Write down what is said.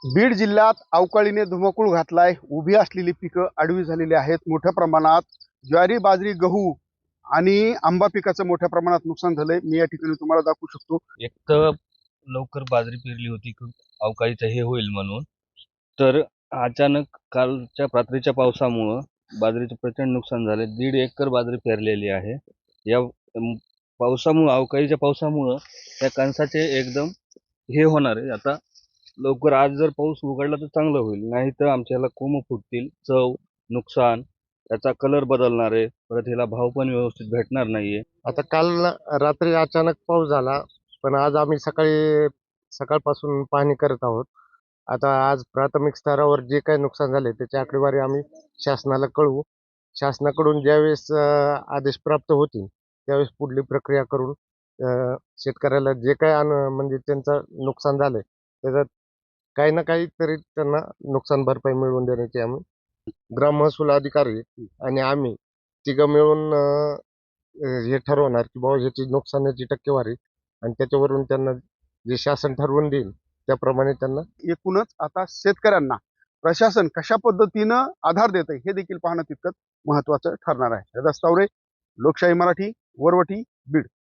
बीड जिल्ह्यात अवकाळीने धुमाकूळ घातलाय. उभी असलेली पिकं आडवी झालेली आहेत. मोठ्या प्रमाणात ज्वारी, बाजरी, गहू आणि आंबा पिकाचं मोठ्या प्रमाणात नुकसान झालंय. मी या ठिकाणी तुम्हाला दाखवू शकतो. एक तर लवकर बाजरी पेरली होती की अवकाळीचं हे होईल म्हणून, तर अचानक कालच्या रात्रीच्या पावसामुळं बाजरीचं प्रचंड नुकसान झाले. 1.5 एकर बाजरी पेरलेली आहे. या पावसामुळं, अवकाळीच्या पावसामुळं त्या कणसाचे एकदम हे होणार आहे. आता लवकर आज जर पाऊस उघडला तर चांगलं होईल, नाही तर आमच्याला कोंब फुटतील, चव, नुकसान, त्याचा कलर बदलणार आहे, परत ह्याला भाव पण व्यवस्थित भेटणार नाहीये. आता काल रात्री अचानक पाऊस झाला, पण आज आम्ही सकाळपासून पाहणी करत आहोत. आता आज प्राथमिक स्तरावर जे काही नुकसान झाले त्याची आकडेवारी आम्ही शासनाला कळवू. शासनाकडून ज्यावेळेस आदेश प्राप्त होतील त्यावेळेस पुढली प्रक्रिया करून शेतकऱ्याला जे काही म्हणजे त्यांचं नुकसान झालंय त्याच्यात काही ना काही तरी त्यांना नुकसान भरपाई मिळवून देण्याची आम्ही ग्राम महसूल अधिकारी आणि आम्ही तिघं मिळून हे ठरवणार की बाबा ह्याची नुकसानाची टक्केवारी आणि त्याच्यावरून त्यांना जे शासन ठरवून देईल त्याप्रमाणे त्यांना एकूणच आता शेतकऱ्यांना प्रशासन कशा पद्धतीनं आधार देत आहे हे देखील पाहणं तितकंच महत्वाचं ठरणार आहे. रस्तावरे, लोकशाही मराठी, वरवटी, बीड.